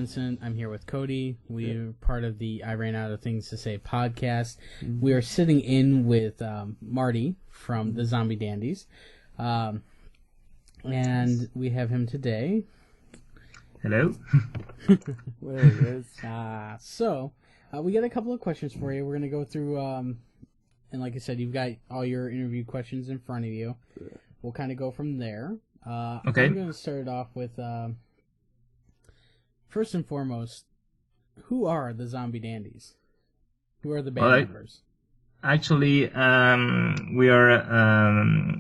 Vincent. I'm here with Cody. We're part of the I Ran Out of Things to Say podcast. We are sitting in with Marty from the Zombie Dandies. And we have him today. Hello. There he is. So, we got a couple of questions for you. We're going to go through, and like I said, you've got all your interview questions in front of you. We'll kind of go from there. Okay. I'm going to start it off with, first and foremost, who are the Zombie Dandies? Who are the band members? Actually, we are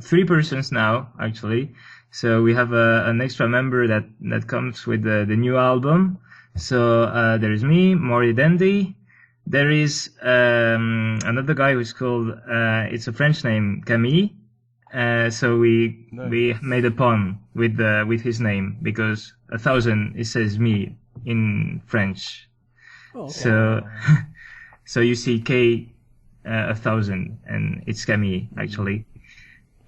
3 persons now, actually. So we have an extra member that comes with the new album. So there's me, Marty Dandy. There is another guy who's called, it's a French name, Camille. So we made a pun with his name because 1,000 it says me in French. Oh, okay. So you see K 1,000 and it's Camille actually.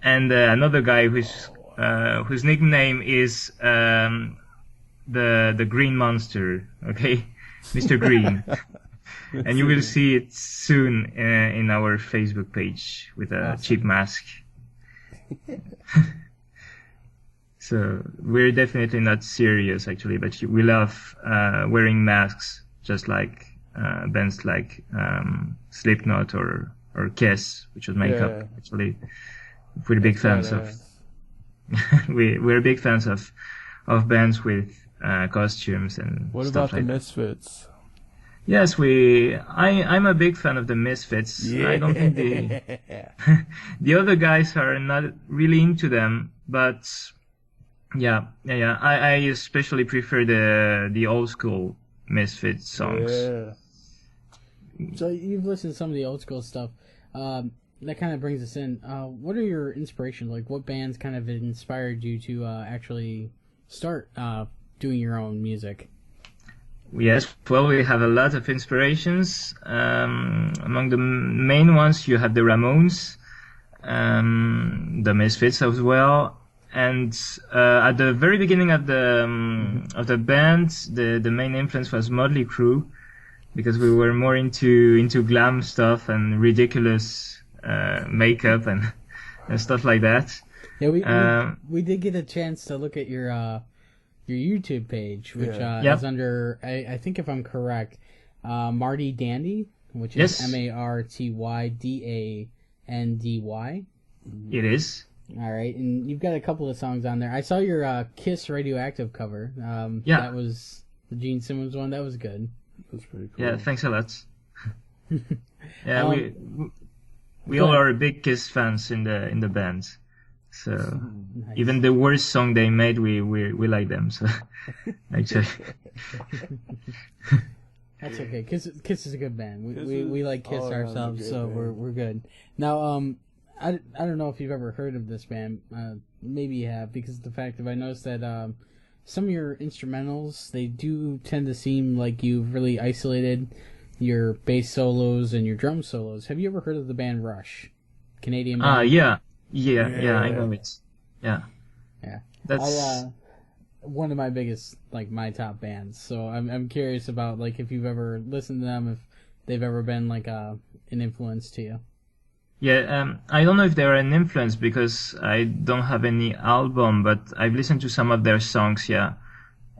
And another guy whose nickname is the Green Monster, okay, Mr. Green. And you will see it soon in our Facebook page with a cheap mask. So we're definitely not serious actually, but we love wearing masks, just like bands like Slipknot or Kiss, which was makeup actually. We're big fans of. We're big fans of bands with costumes and what stuff about like the that. Misfits? Yes, I'm a big fan of the Misfits. Yeah. I don't think the other guys are not really into them, but yeah. I especially prefer the old school Misfits songs. Yeah. So you've listened to some of the old school stuff. That kind of brings us in. What are your inspirations? Like, what bands kind of inspired you to actually start doing your own music? Yes, well, we have a lot of inspirations. Among the main ones, you have the Ramones, the Misfits as well, and at the very beginning of the band, the main influence was Motley Crue, because we were more into glam stuff and ridiculous makeup and stuff like that. Yeah, we did get a chance to look at your YouTube page, which is under, I think if I'm correct, Marty Dandy, which is MartyDandy. It is. All right, and you've got a couple of songs on there. I saw your Kiss Radioactive cover. That was the Gene Simmons one. That was good. That's pretty cool. Yeah, thanks a lot. Yeah, we all are big Kiss fans in the band. So nice. Even the worst song they made, we like them. So actually, that's okay. Kiss is a good band. We like Kiss ourselves, so we're good. Now, I don't know if you've ever heard of this band. Maybe you have, because of the fact that I noticed that some of your instrumentals, they do tend to seem like you've really isolated your bass solos and your drum solos. Have you ever heard of the band Rush? Canadian band? Yeah, I know it. Yeah. That's one of my biggest, like, my top bands. So I'm curious about, like, if you've ever listened to them, if they've ever been like an influence to you. Yeah, I don't know if they're an influence because I don't have any album, but I've listened to some of their songs, yeah.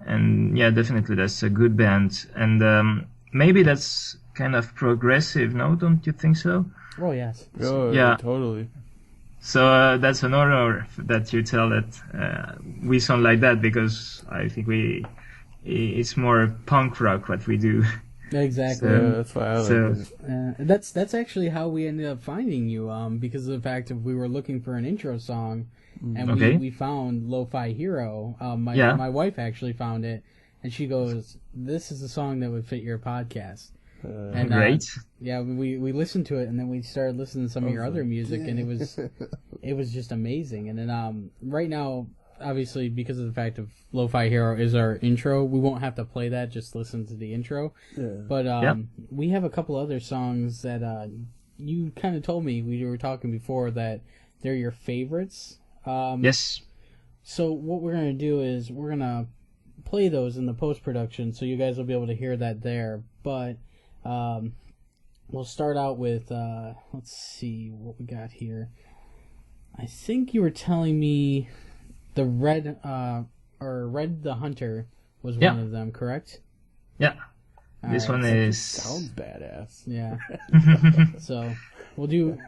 And yeah, definitely that's a good band. And maybe that's kind of progressive, no? Don't you think so? Oh, yes. Oh, yeah. Totally. So that's an honor that you tell that we sound like that, because I think it's more punk rock what we do. Exactly. So, yeah, that's why I like it. That's actually how we ended up finding you, because of the fact that we were looking for an intro song, and we found Lo-Fi Hero. My wife actually found it, and she goes, "This is a song that would fit your podcast." And, great. Yeah, we listened to it, and then we started listening to some of your other music, and it was just amazing. And then right now, obviously, because of the fact of Lo-Fi Hero is our intro, we won't have to play that. Just listen to the intro. Yeah. But we have a couple other songs that you kind of told me, we were talking before, that they're your favorites. Yes. So what we're gonna do is we're gonna play those in the post-production, so you guys will be able to hear that there. But we'll start out with, let's see what we got here. I think you were telling me the Red the Hunter was one of them, correct? Yeah. This one is... Sounds badass. Yeah. So, we'll do...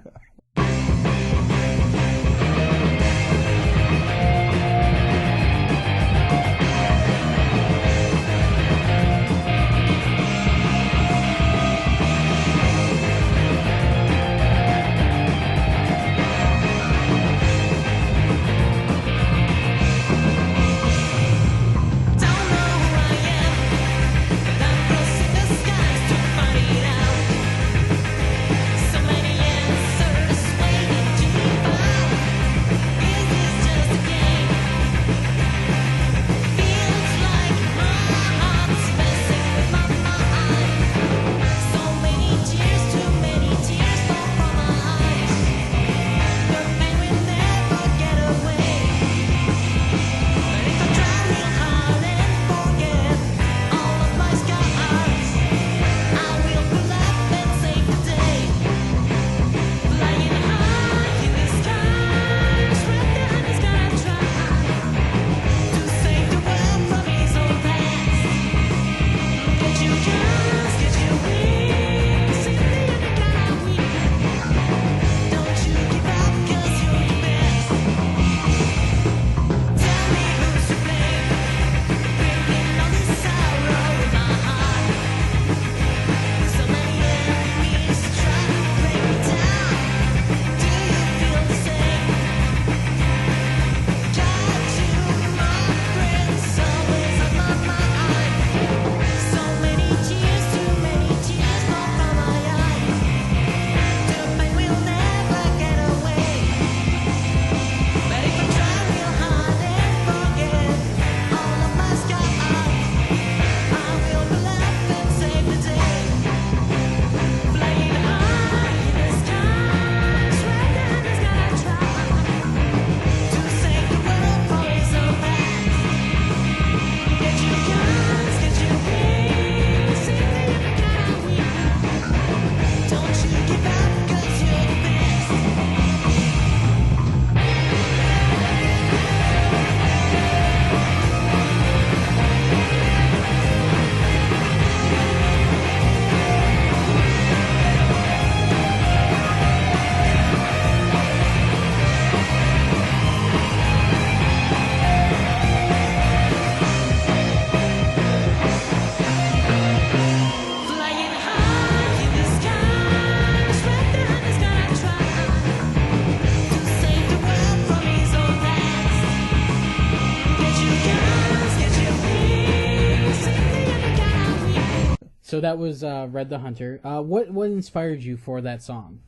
So that was Red the Hunter. What inspired you for that song?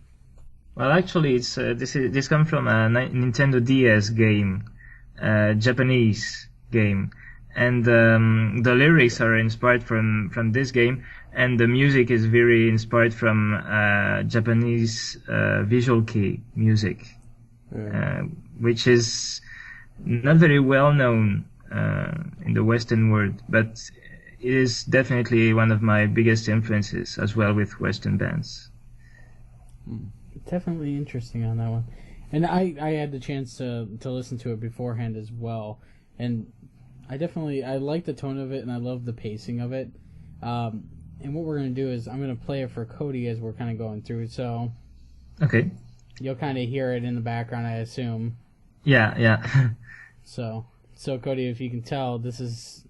Well, actually, it's this comes from a Nintendo DS game, Japanese game, and the lyrics are inspired from this game, and the music is very inspired from Japanese visual kei music, which is not very well known in the Western world, but it is definitely one of my biggest influences as well with Western bands. Definitely interesting on that one. And I had the chance to listen to it beforehand as well. And I like the tone of it, and I love the pacing of it. And what we're going to do is I'm going to play it for Cody as we're kind of going through it. So okay, you'll kind of hear it in the background, I assume. Yeah. So Cody, if you can tell, this is...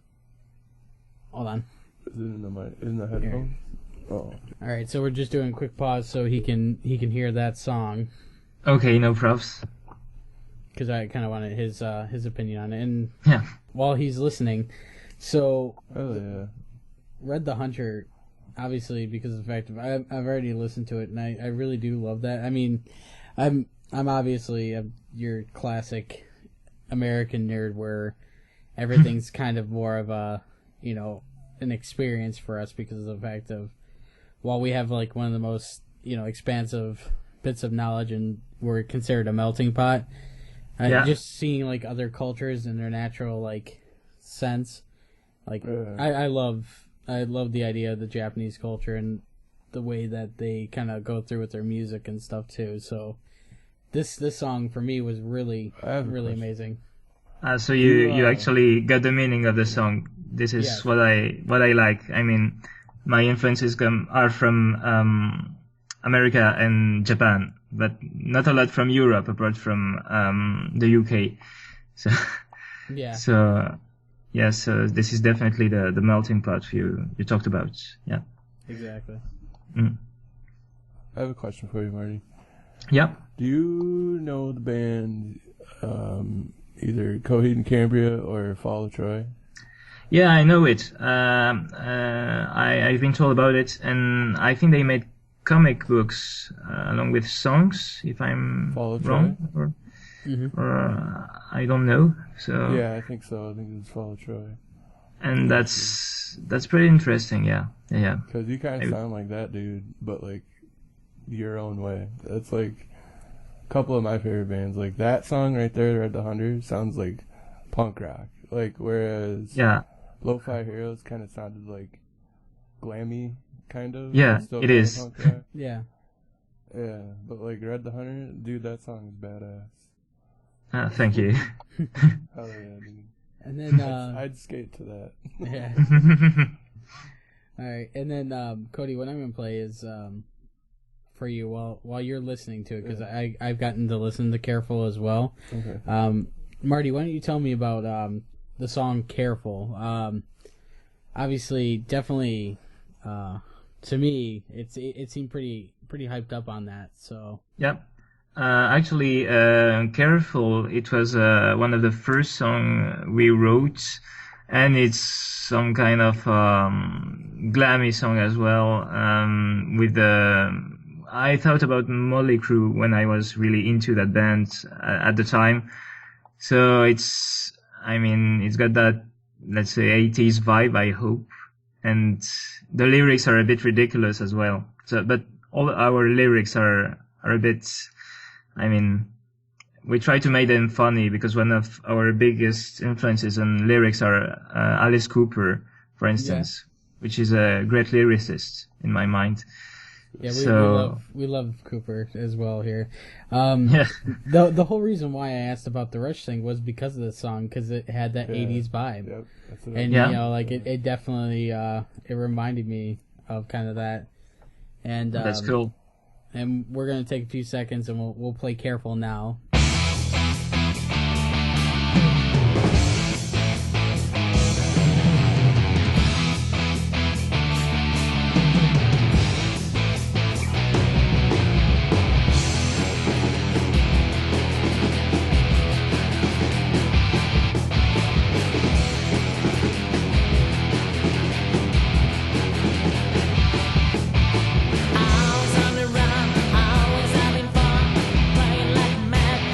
Hold on. Is it in the headphones? Oh. All right, so we're just doing a quick pause so he can hear that song. Okay, no props. Because I kind of wanted his opinion on it, and yeah, while he's listening, so Red the Hunter, obviously because of the fact I've already listened to it, and I really do love that. I mean, I'm obviously your classic American nerd where everything's kind of more of a an experience for us because of the fact of while we have like one of the most expansive bits of knowledge and we're considered a melting pot, just seeing like other cultures in their natural like sense Like I love the idea of the Japanese culture and the way that they kind of go through with their music and stuff too. So this song for me was really amazing. So you actually got the meaning of the song. This is what I like. I mean, my influences are from America and Japan, but not a lot from Europe, apart from the UK. So so this is definitely the melting pot you talked about. Yeah, exactly. I have a question for you, Marty. Yeah. Do you know the band either Coheed and Cambria or Fall of Troy? Yeah, I know it. I've been told about it, and I think they made comic books along with songs, if I'm wrong, or I don't know. So yeah, I think so. I think it's Fall of Troy. And that's pretty interesting. Yeah. Because you kind of sound like that dude, but like your own way. That's like a couple of my favorite bands. Like that song right there, Red the Hunter, sounds like punk rock. Like whereas Lo-Fi Heroes kind of sounded like glammy, kind of. Yeah, it is. Punk rock. Yeah, but like Red the Hunter, dude, that song is badass. Thank you. Hell yeah, dude. And then I'd skate to that. Yeah. All right, and then Cody, what I'm gonna play is for you while you're listening to it, because I've gotten to listen to Careful as well. Okay. Marty, why don't you tell me about the song Careful? Obviously, definitely, to me, it seemed pretty hyped up on that. So. Yep. Actually, Careful, it was one of the first songs we wrote, and it's some kind of glammy song as well. I thought about Motley Crue when I was really into that band at the time. So it's got that, let's say, 80s vibe, I hope. And the lyrics are a bit ridiculous as well. So, but all our lyrics are a bit, we try to make them funny, because one of our biggest influences on lyrics are Alice Cooper, for instance, which is a great lyricist in my mind. Yeah, we love Cooper as well here. The whole reason why I asked about the Rush thing was because of the song, because it had that 80s vibe. Yep, and you know, like it definitely it reminded me of kind of that. And that's cool. And we're gonna take a few seconds and we'll play Careful now. I was on the run, I was having fun, playing like mad.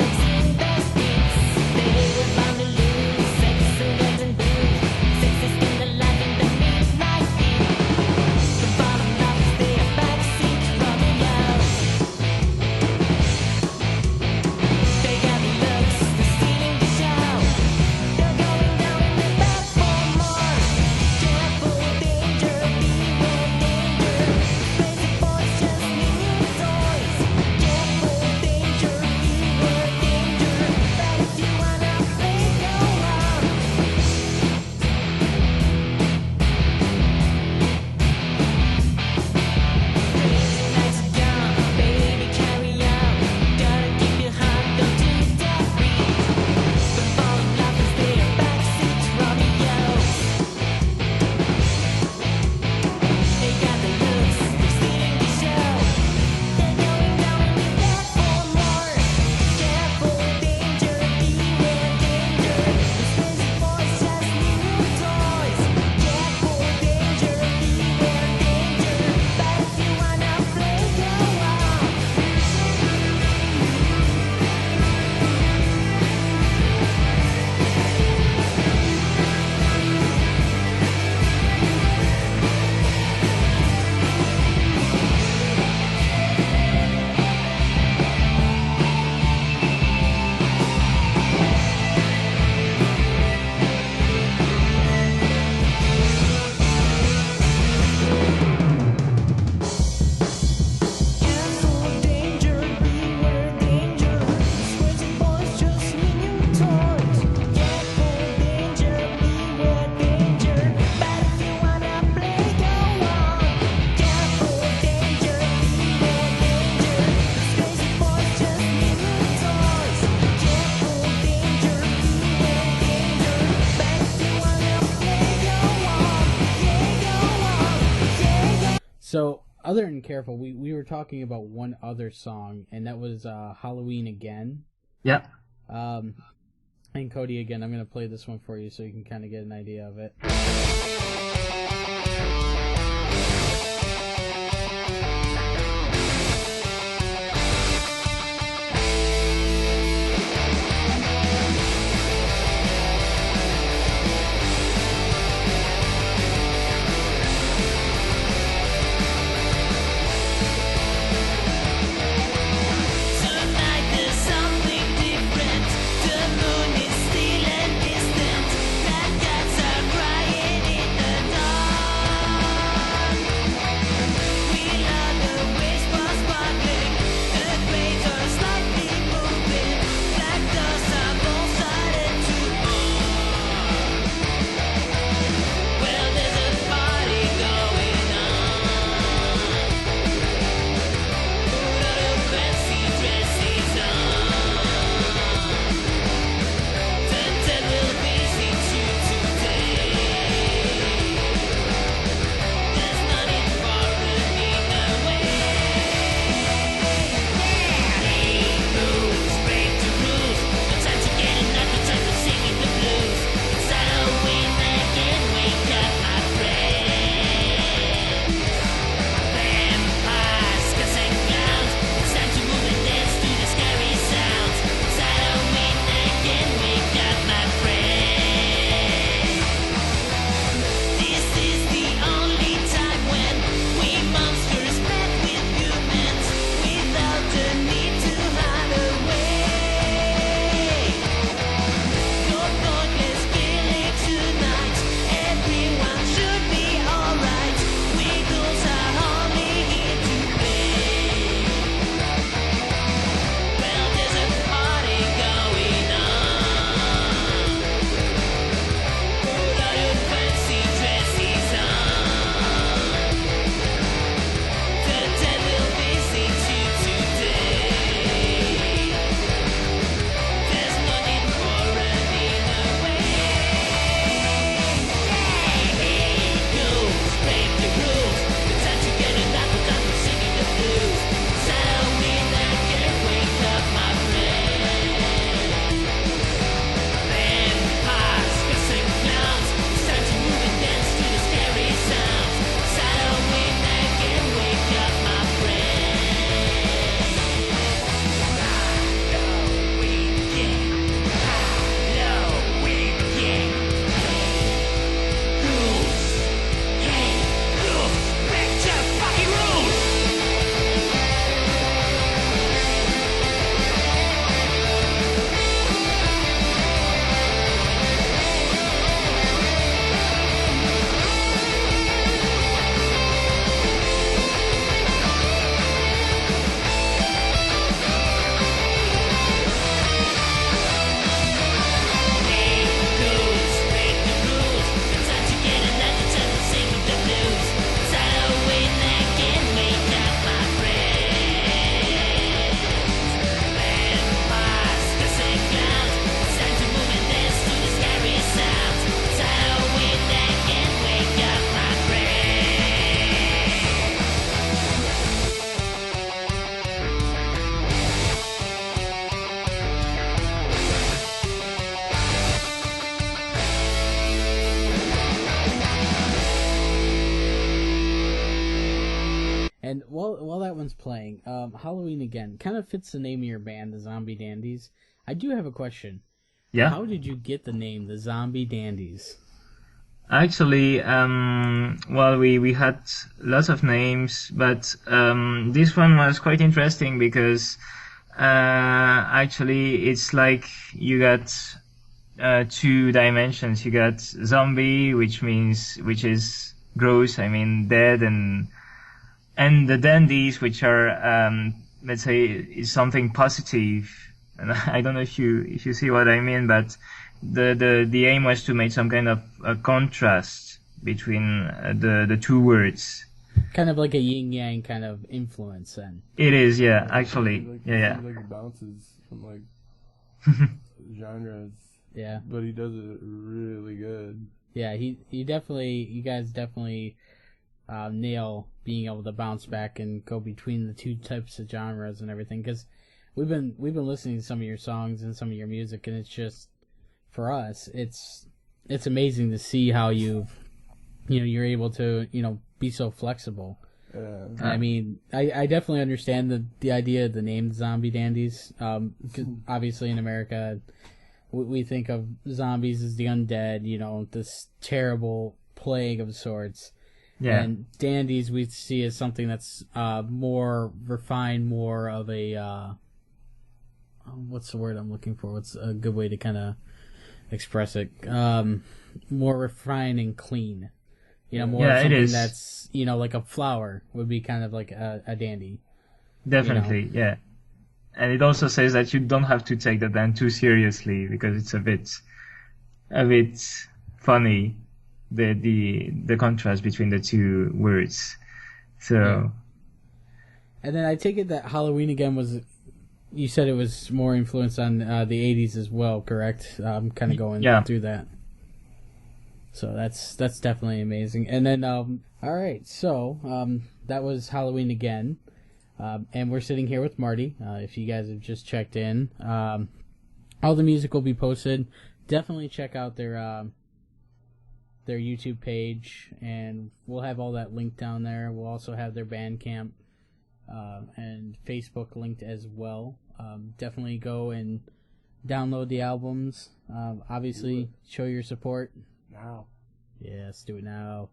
So, other than Careful, we were talking about one other song, and that was Halloween Again. Yeah. And Cody, again, I'm going to play this one for you so you can kind of get an idea of it. And while that one's playing, Halloween Again kind of fits the name of your band, the Zombie Dandies. I do have a question. Yeah. How did you get the name, the Zombie Dandies? Actually, well, we had lots of names, but this one was quite interesting because actually it's like you got two dimensions. You got zombie, which is gross, I mean dead, and the dandies, which are let's say is something positive. And I don't know if you see what I mean, but the aim was to make some kind of a contrast between the two words. Kind of like a yin yang kind of influence, then. It is, yeah, actually, yeah. Like it bounces from like genres. Yeah. But he does it really good. Yeah, he definitely, you guys definitely nail being able to bounce back and go between the two types of genres and everything. Because we've been listening to some of your songs and some of your music, and it's just, for us, it's amazing to see how you're able to be so flexible. I mean, I definitely understand the idea of the name Zombie Dandies. 'Cause obviously in America, we think of zombies as the undead, this terrible plague of sorts. Yeah. And dandies we see as something that's more refined, more of a what's the word I'm looking for? What's a good way to kind of express it? More refined and clean. More something that's like a flower would be kind of like a dandy. Definitely, yeah. And it also says that you don't have to take the band too seriously because it's a bit funny. The contrast between the two words. So yeah. And then I take it that Halloween Again was, you said it was more influenced on the 80s as well, correct? Kind of going through that. So that's definitely amazing. And then all right, so that was Halloween Again. And we're sitting here with Marty. If you guys have just checked in, all the music will be posted. Definitely check out their YouTube page, and we'll have all that linked down there. We'll also have their Bandcamp and Facebook linked as well. Definitely go and download the albums. Obviously, show your support. Now. Yes, do it now.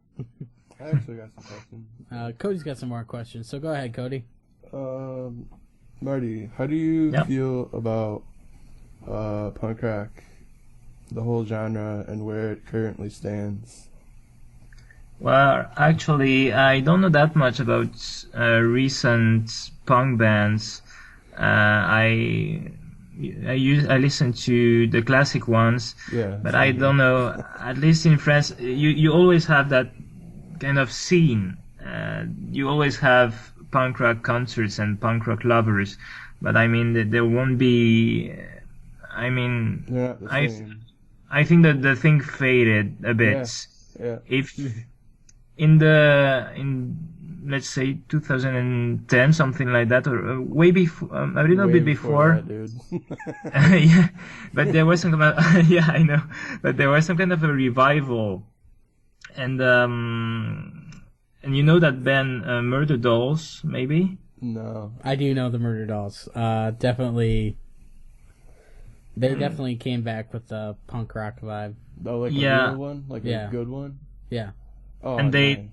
I actually got some questions. Cody's got some more questions, so go ahead, Cody. Marty, how do you feel about punk rock, the whole genre, and where it currently stands? Well, actually, I don't know that much about recent punk bands. I listen to the classic ones, but I don't know. At least in France, you always have that kind of scene. You always have punk rock concerts and punk rock lovers, but I mean there won't be. I mean, I think that the thing faded a bit. Yeah. If in let's say 2010, something like that, or way before, a little bit before. That, dude. Yeah, but there was some kind of yeah, I know, but there was some kind of a revival, and you know that band Murder Dolls, maybe? No, I do know the Murder Dolls. Definitely. They definitely came back with the punk rock vibe. Oh, like a real one? Like a good one? Yeah. Oh, and they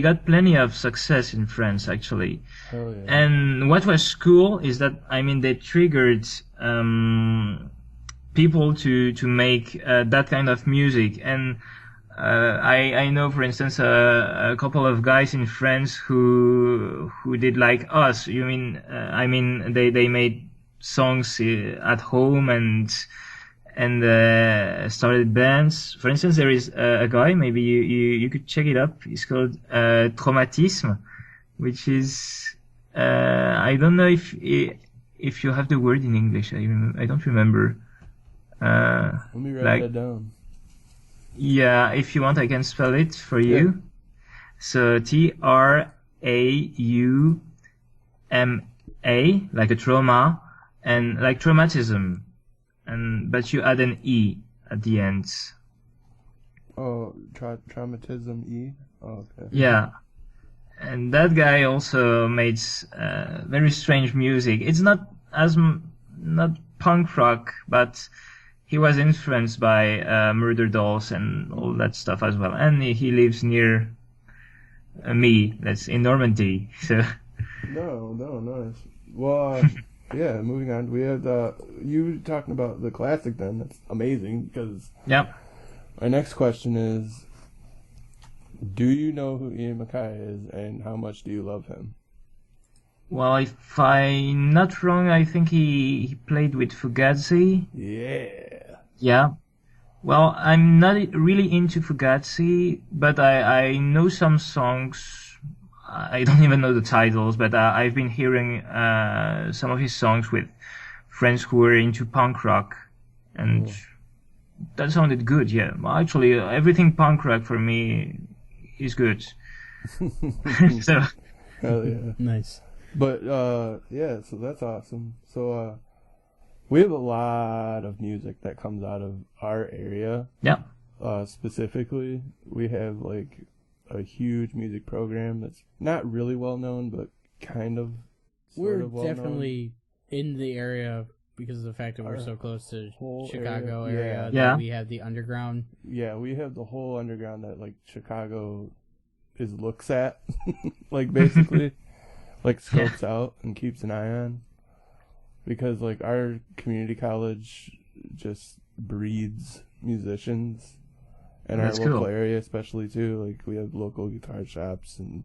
got plenty of success in France, actually. Hell yeah. And what was cool is that, I mean, they triggered people to make that kind of music. And I know, for instance, a couple of guys in France who did like us. You mean, I mean, they made songs at home and started bands. For instance, there is a guy, maybe you could check it up. It's called Traumatisme, which is I don't know if you have the word in English. I don't remember. Let me write that down. Yeah, if you want, I can spell it for you. So Trauma, like a trauma. And like traumatism, but you add an E at the end. Oh, traumatism E? Oh, okay. Yeah. And that guy also made very strange music. It's not punk rock, but he was influenced by Murder Dolls and all that stuff as well. And he lives near me, that's in Normandy. So. No, nice. Well, yeah, moving on. We have you talking about the classic then. That's amazing because my next question is, do you know who Ian MacKaye is and how much do you love him? Well, if I'm not wrong, I think he played with Fugazi. Yeah. Yeah. Well, I'm not really into Fugazi, but I know some songs. I don't even know the titles, but I've been hearing some of his songs with friends who were into punk rock, and that sounded good. Yeah, well, actually, everything punk rock for me is good. So hell yeah. Nice. But yeah, so that's awesome. So we have a lot of music that comes out of our area. yeah, Specifically, we have like a huge music program that's not really well known, but kind of. We're well definitely in the area because of the fact that we're so close to Chicago area. Yeah. That we have the underground. Yeah, we have the whole underground that like Chicago looks at, like basically, like scopes out and keeps an eye on, because like our community college just breeds musicians, and our local area especially too. Like we have local guitar shops and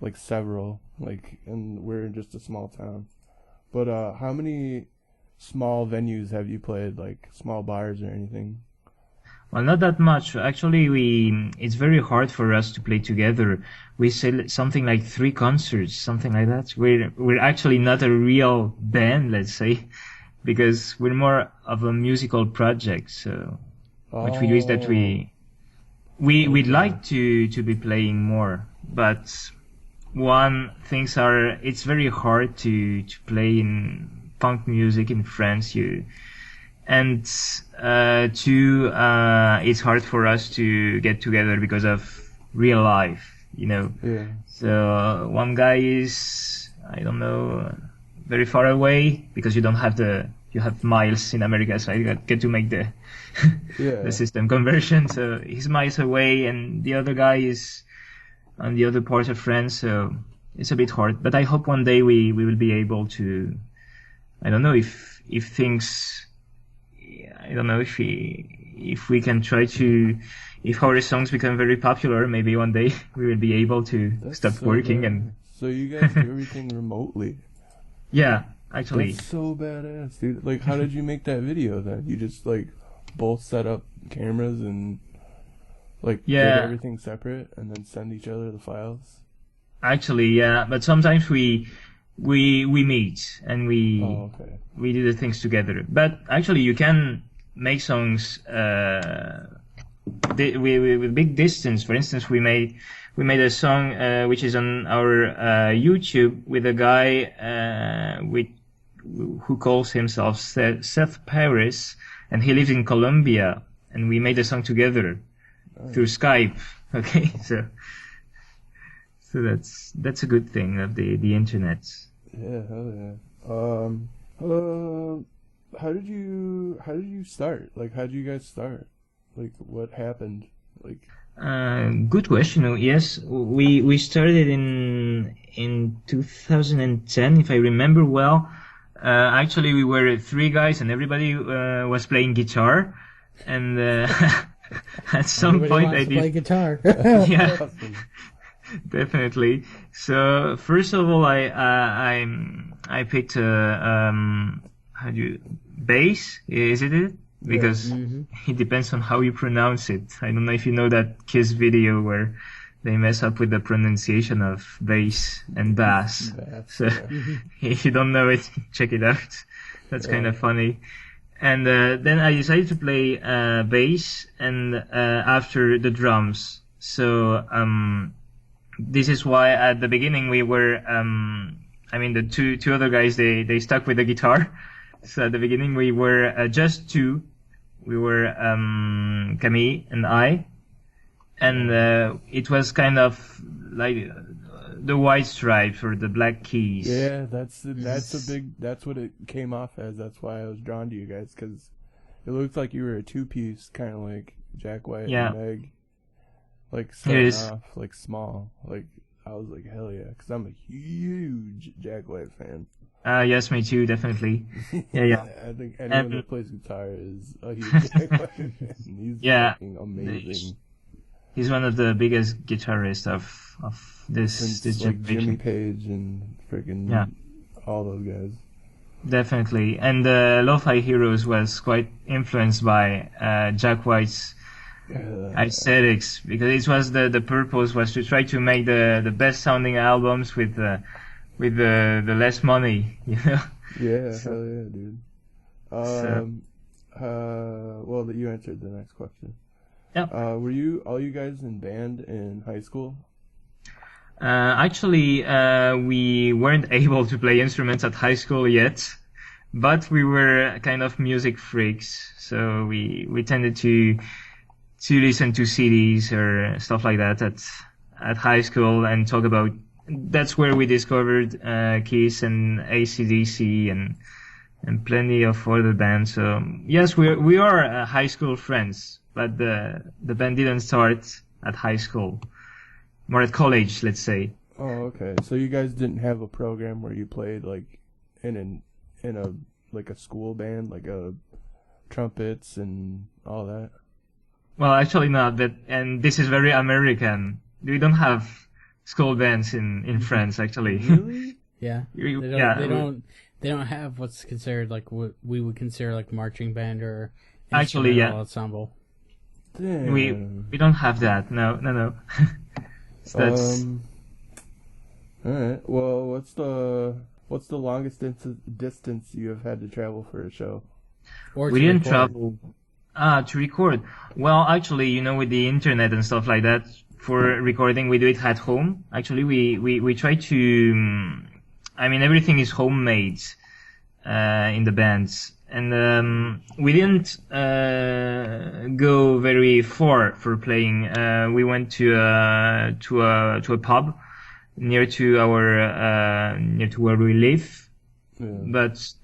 like several, like, and we're in just a small town. But how many small venues have you played, like small bars or anything? well, not that much. Actually, it's very hard for us to play together. We say something like 3 concerts, something like that. We're actually not a real band, let's say, because we're more of a musical project. So what we do is that we'd like to be playing more, but it's very hard to play in punk music in France. It's hard for us to get together because of real life, Yeah. So one guy is, I don't know, very far away because you have miles in America, so I get to make the the system conversion. So he's miles away, and the other guy is on the other part of France, so it's a bit hard. But I hope one day we will be able to. I don't know if things. I don't know if we can try to. If our songs become very popular, maybe one day we will be able to stop working and. So you guys do everything remotely. Yeah, actually. That's so badass, dude. Like, how did you make that video then? You just like both set up cameras and like did everything separate and then send each other the files? Actually, yeah, but sometimes we meet and we do the things together. But actually, you can make songs with big distance. For instance, we made a song which is on our YouTube with a guy who calls himself Seth Paris, and he lives in Colombia, and we made a song together through Skype. Okay, so that's a good thing of the internet. Yeah, hell yeah. How did you start? Like, how did you guys start? Like, what happened? Like, good question. Yes, we started in 2010, if I remember well. Actually, we were 3 guys, and everybody was playing guitar, and at some point I did play guitar. Yeah. Definitely. So first of all, I picked bass? Is it? Because it depends on how you pronounce it. I don't know if you know that Kiss video where they mess up with the pronunciation of bass and bass. So if you don't know it, check it out. That's kind of funny. And then I decided to play bass and after the drums. So this is why at the beginning we were, the two other guys, they stuck with the guitar. So at the beginning we were just 2. We were Camille and I. And it was kind of like the white stripes or the black keys. Yeah, that's what it came off as. That's why I was drawn to you guys, because it looked like you were a 2-piece, kind of like Jack White and Meg. Like starting off like small, like I was like hell yeah, because I'm a huge Jack White fan. Yes, me too, definitely. Yeah. I think anyone that plays guitar is a huge Jack White fan. He's fucking amazing. He's one of the biggest guitarists of this like Jimmy Page and freaking all those guys. Definitely, and Lo-Fi Heroes was quite influenced by Jack White's aesthetics, because it was the purpose was to try to make the best sounding albums with the less money, you know. Yeah, hell yeah, dude. Well, you answered the next question. Yeah. Were you all you guys in band in high school? Actually, we weren't able to play instruments at high school yet, but we were kind of music freaks, so we tended to listen to CDs or stuff like that at high school and talk about. That's where we discovered Kiss and AC/DC and plenty of other bands. So yes, we are high school friends, but the band didn't start at high school. More at college, let's say. Oh, okay. So you guys didn't have a program where you played like in a like a school band, like trumpets and all that? Well, actually not. And this is very American. We don't have school bands in France, actually. Really? Yeah. They don't have what's considered like what we would consider like marching band or actually ensemble. Damn. We don't have that. No. So that's all right. Well, what's the longest distance you have had to travel for a show? Or we didn't travel to record. Well, actually, with the internet and stuff like that, for recording we do it at home. Actually, we try to. Everything is homemade in the bands. And we didn't go very far for playing. We went to a pub near to where we live. Yeah. But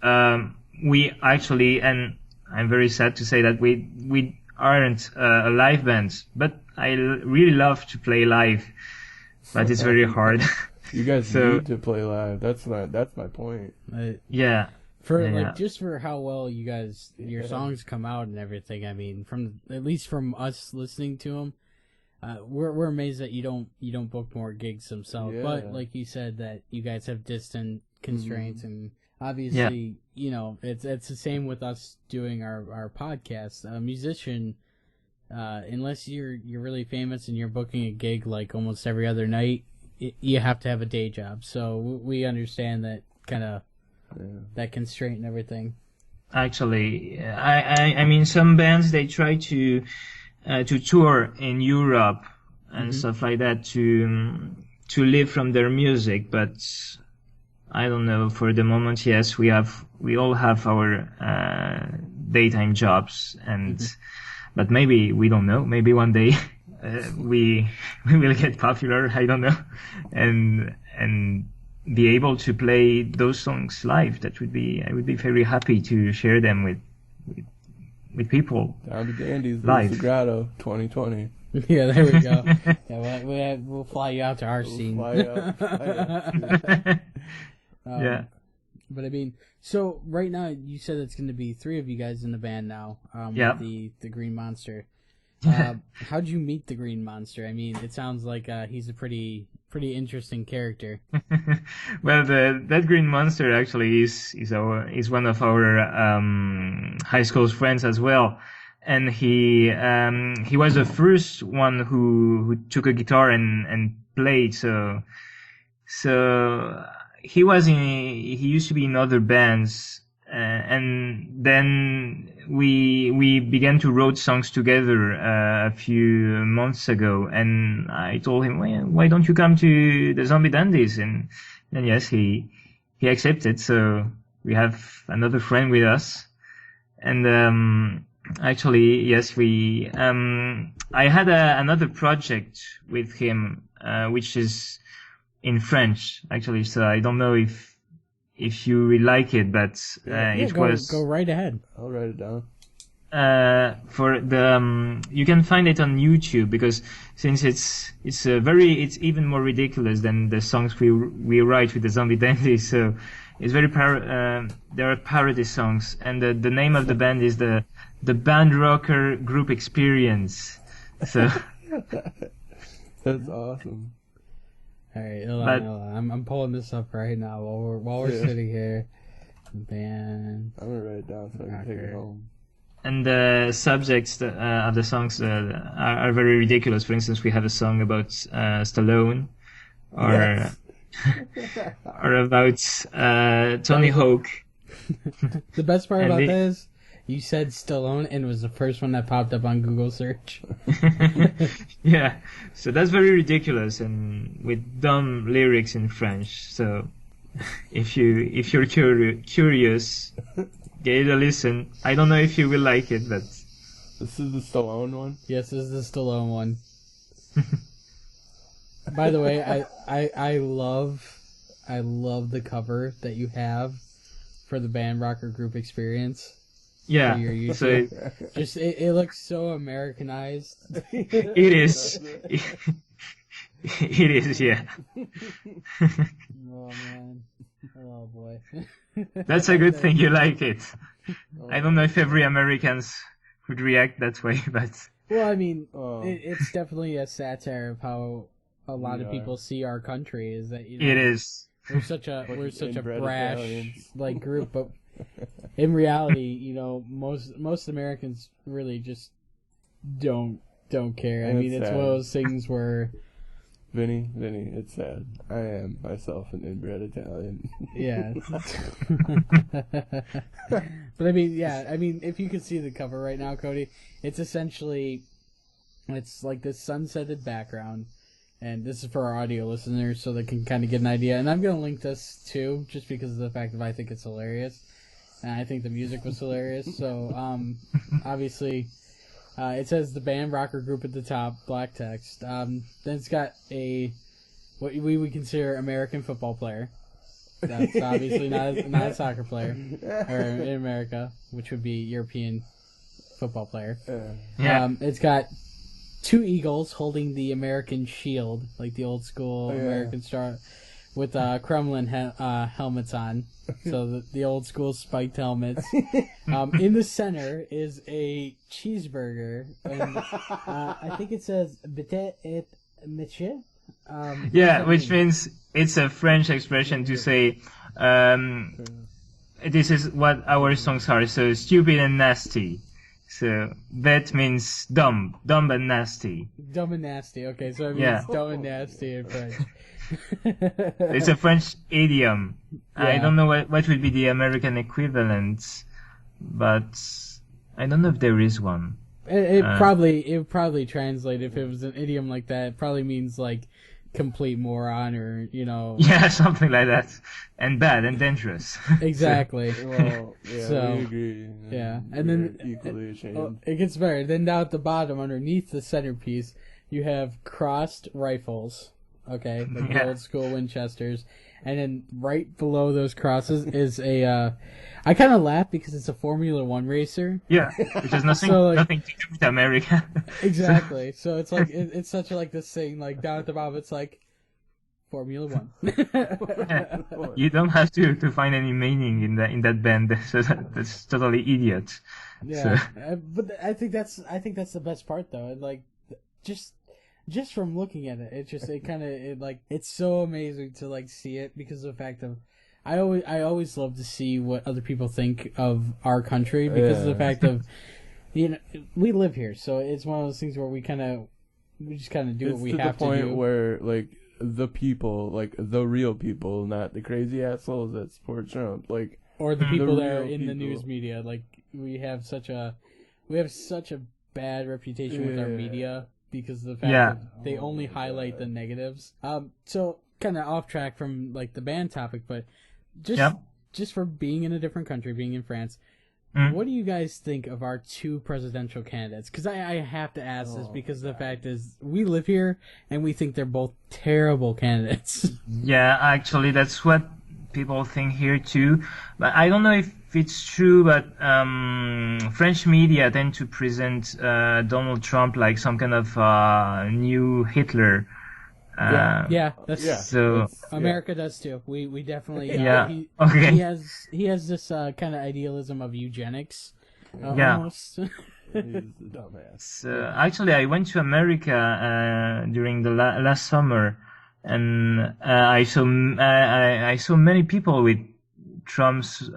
we actually, and I'm very sad to say that we aren't a live band. But I really love to play live, but it's very hard. You guys need to play live. That's my point. Yeah. Just for how well your songs come out and everything. At least from us listening to them, we're amazed that you don't book more gigs themselves. Yeah. But like you said, that you guys have distant constraints, and obviously, it's the same with us doing our podcast. A musician, unless you're really famous and you're booking a gig like almost every other night, you have to have a day job. So we understand that kind of. Yeah. That constraint and everything. Actually, some bands they try to tour in Europe and stuff like that to live from their music, but I don't know. For the moment, yes, we all have our daytime jobs, but maybe we don't know. Maybe one day we will get popular. I don't know, and be able to play those songs live. I would be very happy to share them with people. Zombie Dandies live. Grotto 2020. Yeah, there we go. Yeah, we'll fly you out to our scene. Yeah. But so right now you said it's going to be 3 of you guys in the band now. Yeah. With the Green Monster. How'd you meet the Green Monster? It sounds like he's a pretty interesting character. Well, that Green Monster actually is one of our high school friends as well, and he was the first one who took a guitar and played. So he used to be in other bands. And then we began to write songs together a few months ago, and I told him, why don't you come to the Zombie Dandies? And yes, he accepted. So we have another friend with us, and actually, yes, I had another project with him, which is in French actually. So I don't know if you will like it, but go right ahead. I'll write it down. For the you can find it on YouTube, because since it's even more ridiculous than the songs we write with the Zombie Dandies. So it's very there are parody songs, and the name of the band is the Band Rocker Group Experience. So that's awesome. All right, hold on. I'm pulling this up right now while we're sitting here. Band. I'm gonna write it down so I can take it home. And the subjects of the songs are very ridiculous. For instance, we have a song about Stallone, or or about Tony Hawk. The best part about this You said Stallone, and it was the first one that popped up on Google search. Yeah, so that's very ridiculous and with dumb lyrics in French. So if you're curious, give it a listen. I don't know if you will like it, but this is the Stallone one. Yes, this is the Stallone one. By the way, I love the cover that you have for the band Rocker Group Experience. yeah, so it looks so Americanized. it is. It is, yeah. Oh man, oh boy. That's a good thing you like it. I don't know if every Americans would react that way, but Well, I mean, it's definitely a satire of how a lot of people see our country. Is that it is. We're such a brash Italians. like group, but in reality, most Americans really just don't care. And I mean, it's sad. one of those things where Vinny, it's sad. I am myself an inbred Italian. yeah. But I mean, if you could see the cover right now, Cody, it's like this sunsetted background. And this is for our audio listeners so they can kind of get an idea. And I'm going to link this too, just because of the fact that I think it's hilarious. And I think the music was hilarious. So, obviously, it says the band Rocker Group at the top, black text. Then it's got what we would consider American football player. That's obviously not a soccer player or in America, which would be European football player. Yeah. It's got 2 eagles holding the American shield, like the old school American star, with Kremlin helmets on. So the old school spiked helmets. In the center is a cheeseburger, and I think it says "Bete et Monsieur." Which means it's a French expression to say, this is what our songs are, so stupid and nasty. So that means dumb and nasty. Dumb and nasty. Okay, so it means dumb and nasty in French. It's a French idiom. Yeah. I don't know what would be the American equivalent, but I don't know if there is one. It would probably translate if it was an idiom like that. It probably means like complete moron or Yeah, something like that, and bad and dangerous. Exactly. Well, yeah, So, we agree. yeah, and then equally ashamed. it gets better. Then down at the bottom, underneath the centerpiece, you have crossed rifles. Okay, like the old school Winchesters, and then right below those crosses is a. I kind of laugh because it's a Formula One racer. Yeah, which has nothing to do with America. Exactly. So it's like it's such a, like this thing like down at the bottom. It's like Formula One. You don't have to find any meaning in that band. So that's totally idiot. Yeah, So. But I think that's the best part though. And like just from looking at it, it's so amazing to like see it because of the fact of I always love to see what other people think of our country because of the fact of we live here, so it's one of those things where we just kind of do what we have to do. It's to the point where like the people, like the real people, not the crazy assholes that support Trump, like or the people that are in people. the news media. Like we have such a bad reputation with our media because of the fact that they only highlight the negatives. So kind of off track from like the band topic, but just for being in a different country, being in France, what do you guys think of our 2 presidential candidates? Because I have to ask this because the fact is we live here and we think they're both terrible candidates. Yeah, actually, that's what people think here too. But I don't know if it's true, but French media tend to present Donald Trump like some kind of new Hitler. So America does too. We definitely he has this kind of idealism of eugenics. Almost. He's the dumbass. So actually, I went to America during the last summer, and I saw many people with Trump's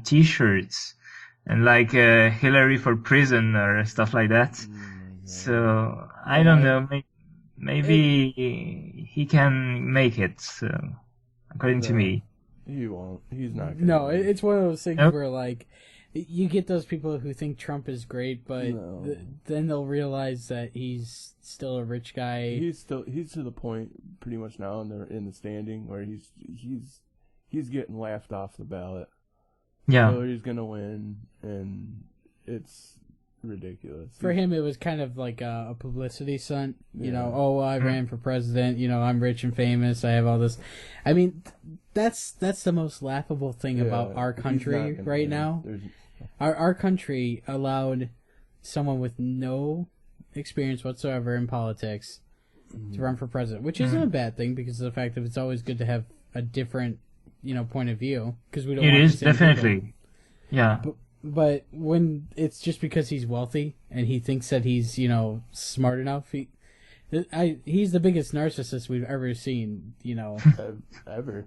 T-shirts and like Hillary for prison or stuff like that. So I don't know. Maybe he can make it, so, according to me. He won't. He's not gonna. No, it's one of those things where, like, you get those people who think Trump is great, but then they'll realize that he's still a rich guy. He's to the point pretty much now in the standing where he's getting laughed off the ballot. Yeah. Hillary's gonna win, and it's ridiculous. For him, it was kind of like a publicity stunt. You know, I ran for president. You know, I'm rich and famous. I have all this. I mean, that's the most laughable thing about our country right now. Our country allowed someone with no experience whatsoever in politics to run for president, which isn't a bad thing because of the fact that it's always good to have a different, point of view because we don't. It want is the same definitely, people. yeah. But when it's just because he's wealthy and he thinks that he's, smart enough, he's the biggest narcissist we've ever seen, Ever.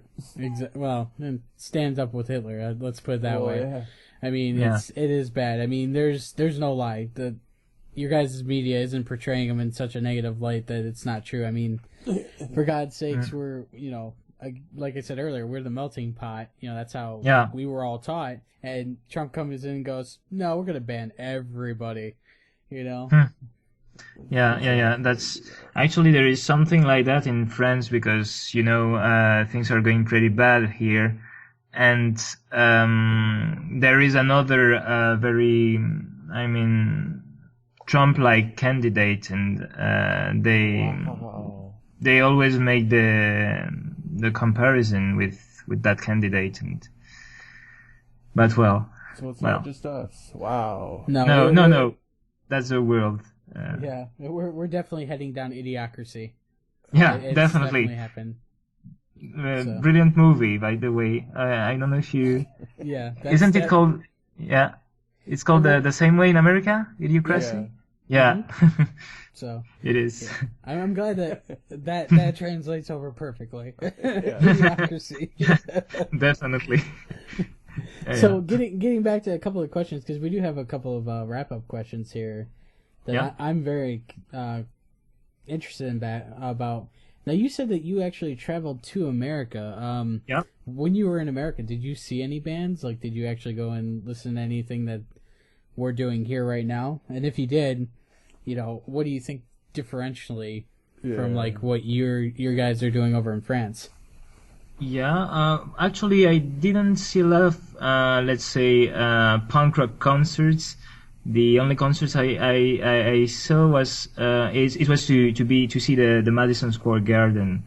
Well, and stands up with Hitler. Let's put it that way. Yeah. I mean, it is bad. I mean, there's no lie. Your guys' media isn't portraying him in such a negative light that it's not true. I mean, for God's sakes, we're, like I said earlier, we're the melting pot. That's how we were all taught. And Trump comes in and goes, no, we're going to ban everybody, Yeah. That's actually, there is something like that in France because, things are going pretty bad here. And there is another Trump-like candidate, and they always make the comparison with that candidate, but so it's not just us. Wow. No, that's the world. We're definitely heading down idiocracy. Yeah, It's definitely happened. Brilliant movie, by the way. I don't know if you. Yeah. Isn't it called? Yeah, it's called the same way in America. Idiocracy. Yeah. So it is. Yeah. I'm glad that translates over perfectly. Idiocracy. Definitely. So getting back to a couple of questions, because we do have a couple of wrap-up questions here that I'm very interested in about. Now, you said that you actually traveled to America. When you were in America, did you see any bands? Like, did you actually go and listen to anything that we're doing here right now? And if you did, what do you think differentially from, like, what your guys are doing over in France? Yeah, actually, I didn't see a lot of, let's say, punk rock concerts. The only concerts I saw was it was to see the Madison Square Garden,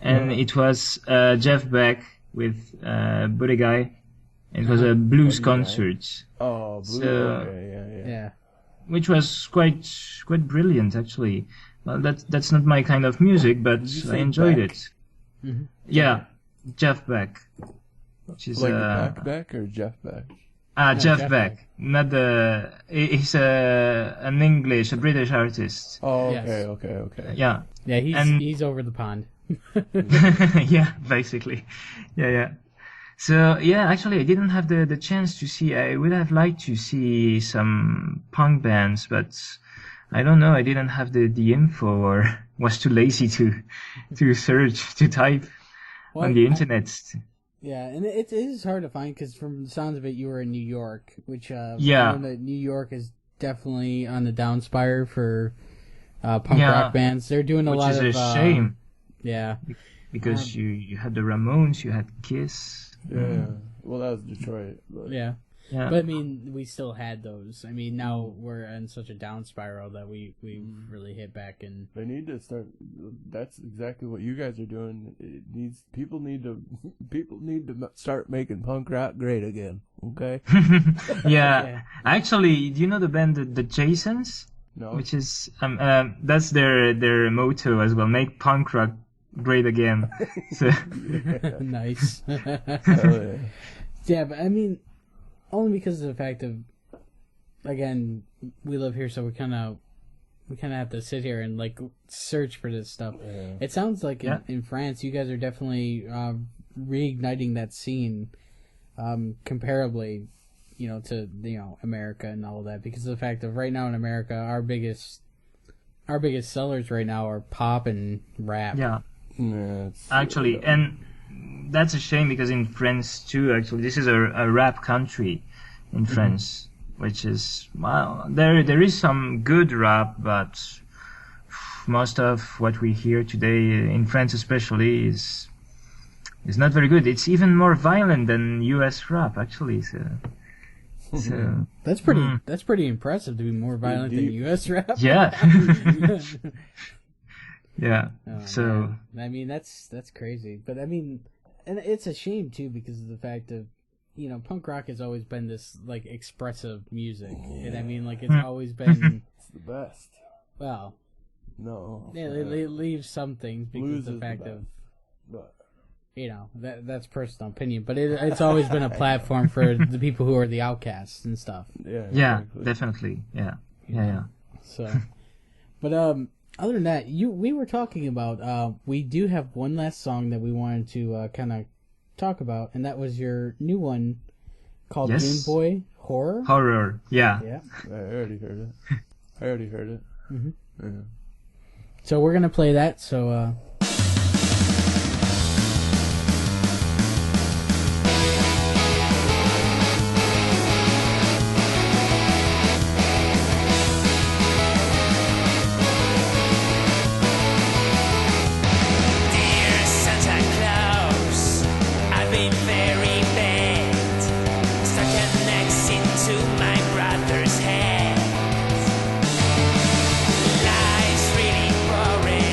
and it was Jeff Beck with Buddy Guy. It was a blues concert. Oh, blues! So, yeah. Which was quite brilliant, actually. Well, that's not my kind of music, but I enjoyed it. Mm-hmm. Yeah, Jeff Beck. Which is like Beck or Jeff Beck? Jeff Beck. Not the. He's a British artist. Oh, okay, Yes. okay. Yeah. Yeah, he's over the pond. Yeah, basically. Yeah. So yeah, actually, I didn't have the chance to see. I would have liked to see some punk bands, but I don't know. I didn't have the info, or was too lazy to search, to type on the internet. Yeah, and it is hard to find because from the sounds of it, you were in New York, which I know that New York is definitely on the down spire for punk rock bands. They're doing a lot of... Which is a shame. Yeah. Because you had the Ramones, you had Kiss. Yeah. Well, that was Detroit. But... Yeah. Yeah. But I mean, we still had those. I mean, now we're in such a down spiral that we really hit back and. They need to start. That's exactly what you guys are doing. People need to start making punk rock great again. Okay. Yeah. Actually, do you know the band the Jasons? No. Which is that's their motto as well. Make punk rock great again. So. Nice. Yeah. Yeah, but I mean. Only because of the fact of, again, we live here, so we kind of have to sit here and like search for this stuff. Yeah. It sounds like in France, you guys are definitely reigniting that scene, comparably, to America and all of that, because of the fact of right now in America, our biggest sellers right now are pop and rap. Yeah, actually, and. That's a shame because in France too, actually, this is a rap country. in France, which is, well, there is some good rap, but most of what we hear today in France especially is not very good. It's even more violent than US rap, actually. So that's pretty impressive to be more violent than US rap. Yeah. Yeah. Oh, so man. I mean, that's crazy. But I mean, and it's a shame too, because of the fact of, you know, punk rock has always been this like expressive music, and I mean, like, it's always been it's the best. Well, no, yeah, they leave some things because of the fact of, but you know, that's personal opinion, but it's always been a platform for the people who are the outcasts and stuff. Yeah, exactly. Definitely. Yeah. So, but other than that, we were talking about we do have one last song that we wanted to kind of talk about, and that was your new one called Game Boy Horror. Horror, yeah. I already heard it. Mm-hmm. Yeah. So we're gonna play that. So. Life's really boring.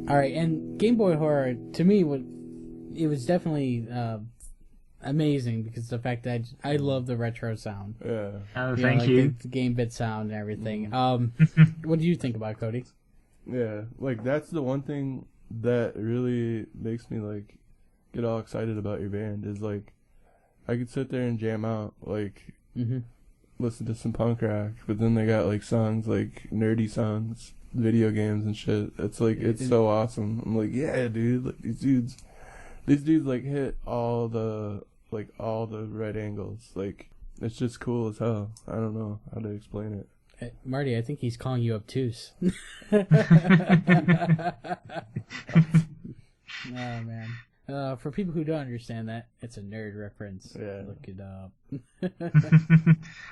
All right, and Game Boy Horror to me it was definitely amazing because of the fact that I love the retro sound. Yeah. Oh, thank you. The game bit sound and everything. What do you think about it, Cody? Yeah, like that's the one thing that really makes me like get all excited about your band is like I could sit there and jam out like listen to some punk rock, but then they got like songs like nerdy songs, video games and shit. It's like it's so awesome. I'm like, yeah, dude, like these dudes like hit all the right angles. Like it's just cool as hell. I don't know how to explain it. Hey, Marty, I think he's calling you obtuse. Oh man. For people who don't understand that, it's a nerd reference. Yeah. Look it up.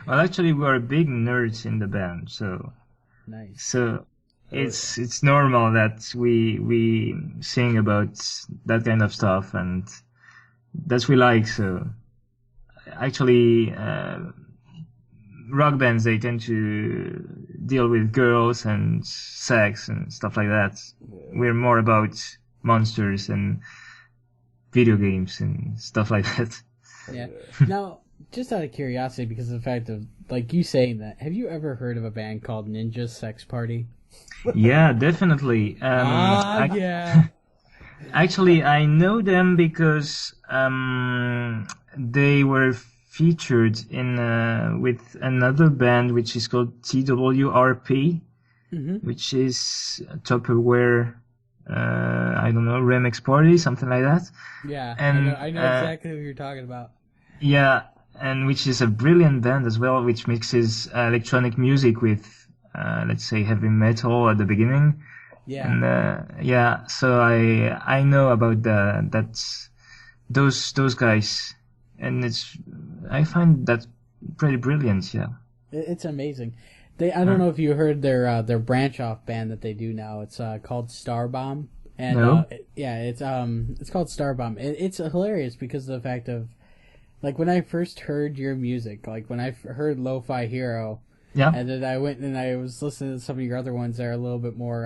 Well, actually, we're big nerds in the band, so Nice. so it's normal that we sing about that kind of stuff, and that's we like. So actually, rock bands, they tend to deal with girls and sex and stuff like that. Yeah. We're more about monsters and video games and stuff like that. Yeah. Now, just out of curiosity, because of the fact of, like, you saying that, have you ever heard of a band called Ninja Sex Party? Yeah, definitely. Yeah. Actually, I know them because they were featured in with another band which is called TWRP, which is Tupperware, I don't know, remix party, something like that. Yeah, and I know exactly who you're talking about. Yeah, and which is a brilliant band as well, which mixes electronic music with, let's say, heavy metal at the beginning. Yeah. And so I know about those guys, and I find that pretty brilliant. Yeah. It's amazing. I don't know if you heard their branch off band that they do now. It's called Starbomb. And no. It's called Starbomb. It's hilarious because of the fact of, like, when I first heard your music, like when I heard Lo-Fi Hero. Yeah. And then I went and I was listening to some of your other ones that are a little bit more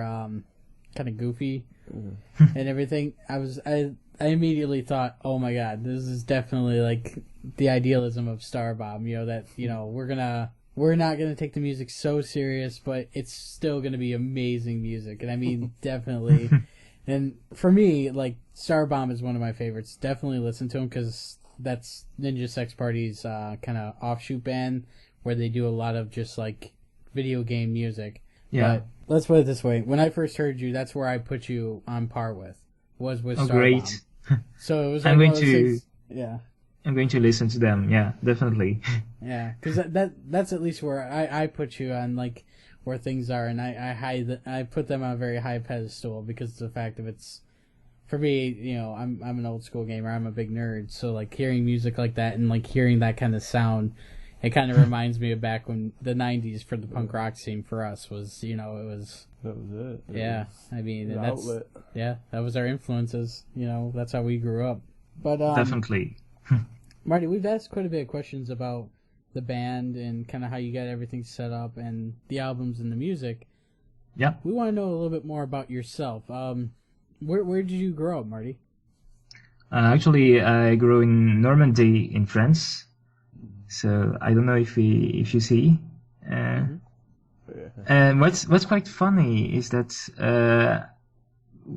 kind of goofy and everything. I immediately thought, oh my god, this is definitely like the idealism of Starbomb. You know that we're not gonna take the music so serious, but it's still gonna be amazing music. And I mean, definitely. And for me, like, Starbomb is one of my favorites. Definitely listen to them because that's Ninja Sex Party's kind of offshoot band, where they do a lot of just, like, video game music. Yeah. But let's put it this way. When I first heard you, that's where I put you on par with Starbomb. Great. So it was like I'm going to listen to them. Yeah, definitely. Yeah, because that's at least where I put you on, like, where things are, and I put them on a very high pedestal because of the fact of it's, for me, you know, I'm an old school gamer. I'm a big nerd, so, like, hearing music like that and, like, hearing that kind of sound, it kind of reminds me of back when the 90s for the punk rock scene for us was, you know, that was it. Yeah, I mean, and outlet. That was our influences. You know, that's how we grew up. But definitely. Marty, we've asked quite a bit of questions about the band and kind of how you got everything set up and the albums and the music. Yeah. We want to know a little bit more about yourself. Where did you grow up, Marty? Actually, I grew in Normandy in France. So I don't know if you see. And what's quite funny is that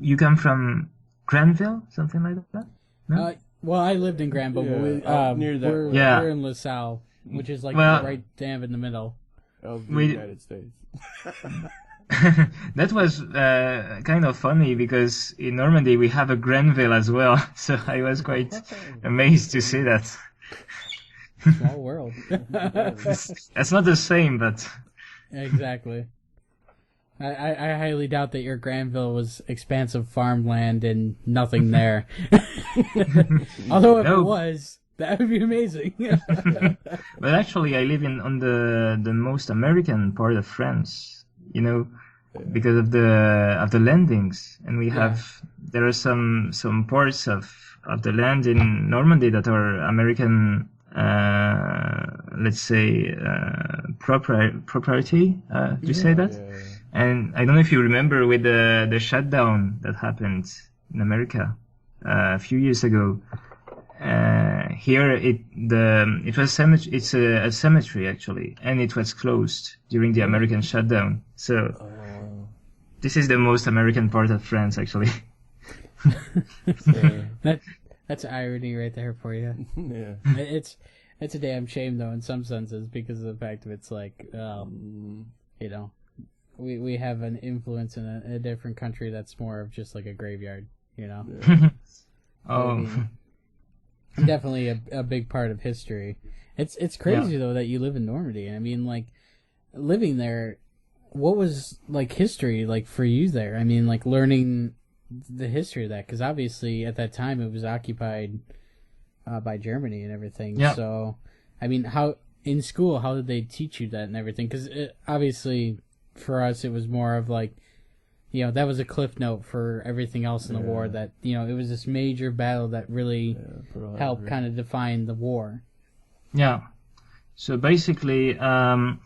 you come from Granville, something like that. No? Well, I lived in Granville, but near that. We're in LaSalle, which is like right damn in the middle of the United States. That was kind of funny because in Normandy we have a Granville as well, so I was quite amazed to see that. Small world. It's not the same, but exactly. I highly doubt that your Granville was expansive farmland and nothing there. Although if it was, that would be amazing. But actually, I live on the most American part of France. You know, because of the landings, and there are some parts of the land in Normandy that are American. Let's say property. Do you say that? Yeah. And I don't know if you remember with the shutdown that happened in America a few years ago. Here it was it's a cemetery actually, and it was closed during the American shutdown. So this is the most American part of France actually. That's irony right there for you. Yeah. It's a damn shame though in some senses because of the fact that it's like, you know, we have an influence in a different country that's more of just like a graveyard, you know. Yeah. I mean, definitely a big part of history. It's crazy though that you live in Normandy. I mean, like, living there, what was like history like for you there? I mean, like learning the history of that, because obviously at that time it was occupied by Germany and everything. Yeah. So, I mean, how in school how did they teach you that and everything? Because obviously for us it was more of like, you know, that was a cliff note for everything else in the war. That, you know, it was this major battle that really helped kind of define the war. Yeah. So basically, actually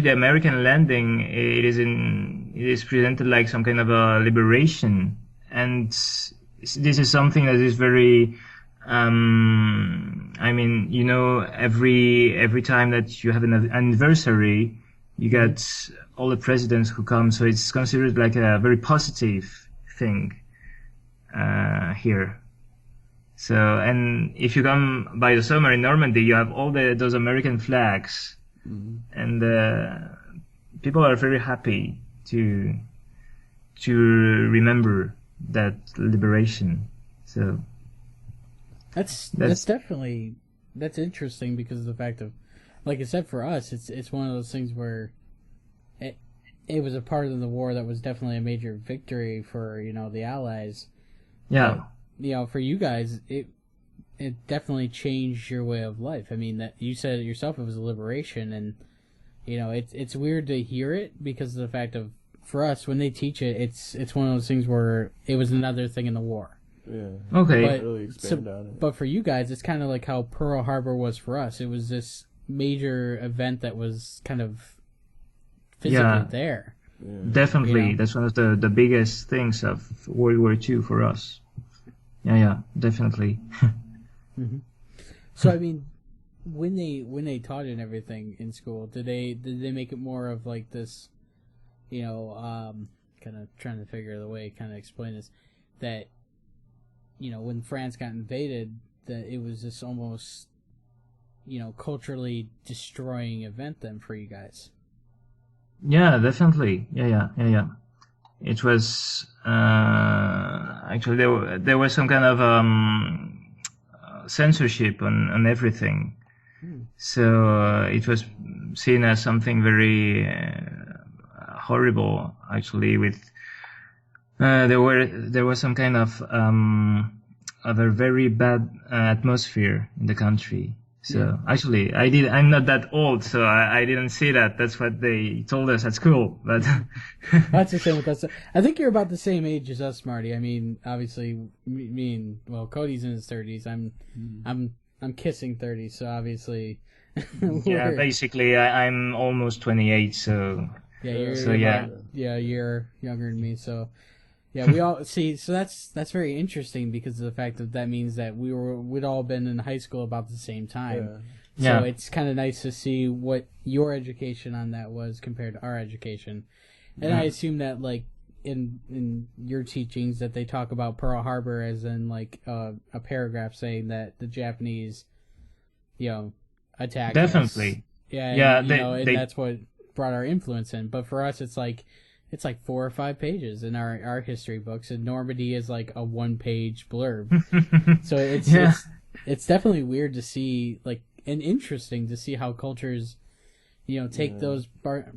the American landing, it is presented like some kind of a liberation, and this is something that is very, I mean, you know, every time that you have an anniversary, you get all the presidents who come, so it's considered like a very positive thing here. So, and if you come by the summer in Normandy, you have all those American flags, and people are very happy to remember that liberation. So that's definitely interesting because of the fact of, like I said, for us, it's one of those things where it was a part of the war that was definitely a major victory for, you know, the Allies. Yeah. But, you know, for you guys, it definitely changed your way of life. I mean, that you said it yourself, it was a liberation, and you know, it's weird to hear it because of the fact of, for us, when they teach it, it's one of those things where it was another thing in the war. Yeah. Okay. But, really expand on it. But for you guys, it's kind of like how Pearl Harbor was for us. It was this major event that was kind of physically there. Yeah. Definitely, You know? that's one of the biggest things of World War II for us. Yeah, definitely. Mm-hmm. So I mean, when they taught it and everything in school, did they make it more of like this, you know, kind of trying to figure the way kind of explain this, that, you know, when France got invaded, that it was this almost, you know, culturally destroying event then for you guys. Yeah, definitely. Yeah. It was actually there was some kind of censorship on everything, so it was seen as something very horrible. Actually, with there was some kind of a very bad atmosphere in the country. So actually, I'm not that old, so I didn't see that. That's what they told us at school. But that's the same with us. I think you're about the same age as us, Marty. I mean, obviously, Codys in his 30s. I'm kissing 30, so obviously. Yeah, basically, I'm almost 28, so. Yeah, you're a year younger than me, so. Yeah, we all see. So that's very interesting because of the fact that means that we'd all been in high school about the same time. Yeah. So it's kind of nice to see what your education on that was compared to our education. And I assume that like in your teachings that they talk about Pearl Harbor as in like a paragraph saying that the Japanese, you know, attacked us. Definitely. Yeah. And that's what brought our influence in. But for us, it's like 4 or 5 pages in our history books, and Normandy is like a 1-page blurb. So it's definitely weird to see, like, and interesting to see how cultures, you know, take those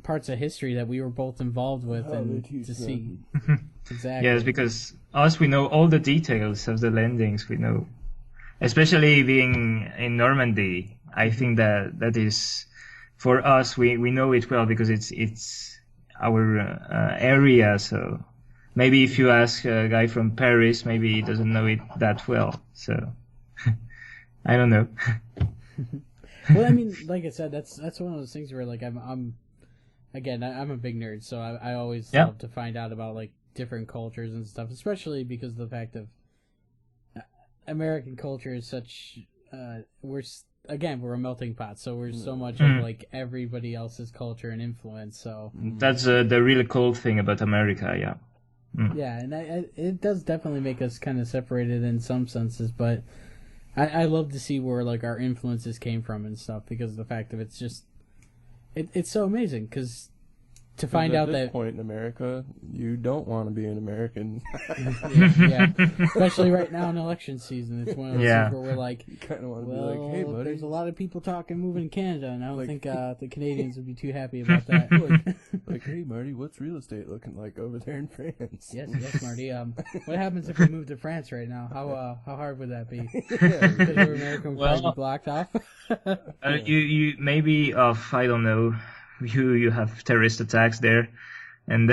parts of history that we were both involved with and to see. Exactly. Yes, because we know all the details of the landings. We know, especially being in Normandy. I think that is, for us, we know it well because it's our area. So maybe if you ask a guy from Paris, maybe he doesn't know it that well. So I don't know. Well, I mean, like I said, that's one of those things where like I'm a big nerd, so I always love to find out about like different cultures and stuff, especially because of the fact of American culture is such we're a melting pot, so we're so much of like everybody else's culture and influence. So that's the really cool thing about America. Yeah, and it does definitely make us kind of separated in some senses, but I love to see where like our influences came from and stuff because of the fact that it's just it's so amazing because to find out at that this point in America, you don't want to be an American. yeah, especially right now in election season, it's one of those things where we're like, you kind of want to be like, hey, buddy. There's a lot of people talking moving to Canada, and I don't think the Canadians would be too happy about that. like, hey, Marty, what's real estate looking like over there in France? Yes, Marty. What happens if we move to France right now? How hard would that be? Because we're American, we'd be blocked off. You maybe I don't know. You have terrorist attacks there, and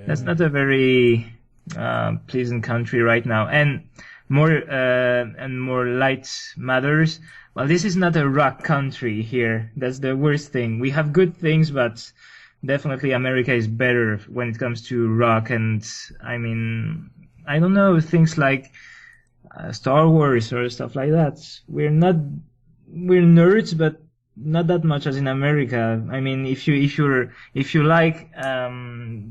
that's not a very pleasant country right now. And more and more light matters. Well, this is not a rock country here. That's the worst thing. We have good things, but definitely America is better when it comes to rock. And I mean, I don't know, things like Star Wars or stuff like that. We're nerds, but not that much as in America. I mean, if you like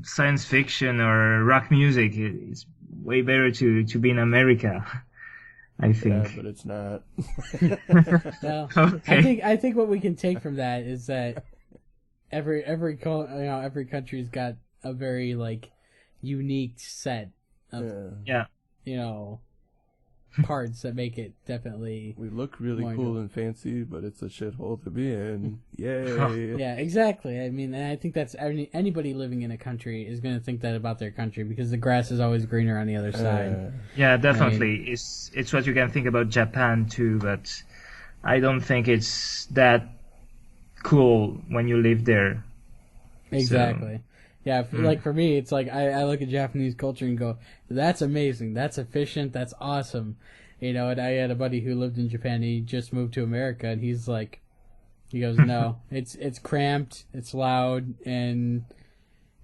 science fiction or rock music, it's way better to be in America, I think. Yeah, but it's not. Well, Okay. I think what we can take from that is that every country's got a very like unique set of Yeah. parts that make it definitely. We look really More cool good. and fancy, but it's a shithole to be in. Yay! Yeah, exactly. I mean, and I think that's anybody living in a country is going to think that about their country because the grass is always greener on the other side. Yeah, definitely. It's what you can think about Japan too, but I don't think it's that cool when you live there. Exactly. Yeah, like for me, it's like I look at Japanese culture and go, that's amazing, that's efficient, that's awesome. And I had a buddy who lived in Japan, he just moved to America, and he goes, no, it's cramped, it's loud, and,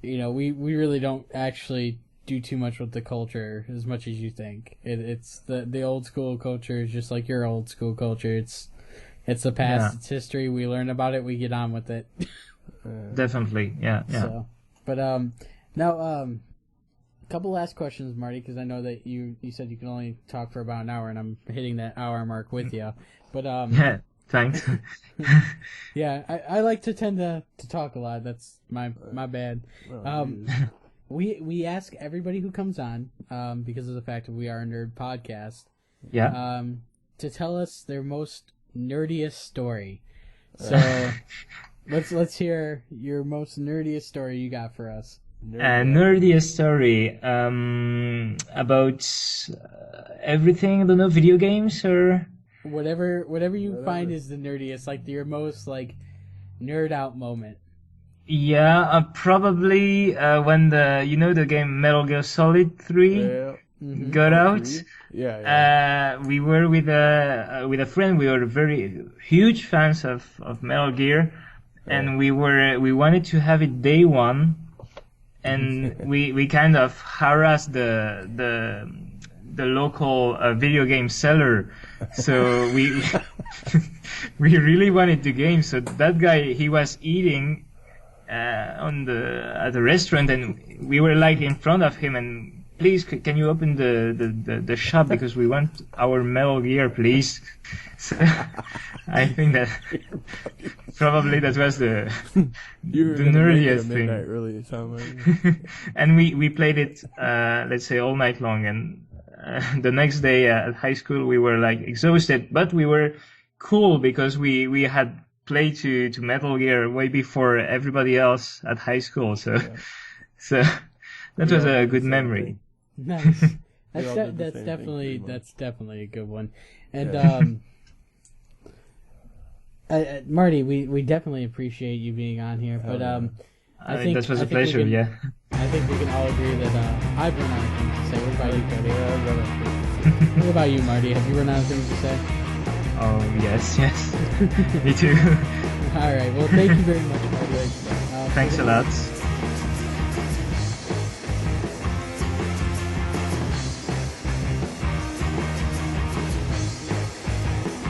we really don't actually do too much with the culture as much as you think. It's the old school culture is just like your old school culture. It's the past, it's history, we learn about it, we get on with it. Definitely, yeah. So. But now a couple last questions, Marty, because I know that you said you can only talk for about an hour, and I'm hitting that hour mark with you. But Yeah, thanks. yeah, I like to tend to talk a lot. That's my bad. We ask everybody who comes on, because of the fact that we are a nerd podcast, Yeah. to tell us their most nerdiest story. So let's hear your most nerdiest story you got for us. Nerdiest story about everything. I don't know, video games or Whatever you find is the nerdiest, like your most like nerd out moment. yeah, probably when the game Metal Gear Solid 3 got out. Yeah. We were with a friend. We were very huge fans of Metal Gear, and we wanted to have it day one, and we kind of harassed the local video game seller. So we we really wanted the game. So that guy, he was eating at the restaurant, and we were like in front of him, and please, can you open the shop because we want our Metal Gear, please. So, I think that probably that was the nerdiest thing. Really, like. And we played it, let's say, all night long, and the next day at high school we were like exhausted, but we were cool because we had played to Metal Gear way before everybody else at high school. So that was a good memory. Nice. That's definitely a good one. And Marty, we definitely appreciate you being on here. But I think that was a pleasure. I think we can all agree that I've run out of things to say. What about you, Cody? What about you, Marty? Have you run out of things to say? Oh yes. Me too. All right. Well, thank you very much, Marty. Thanks a lot.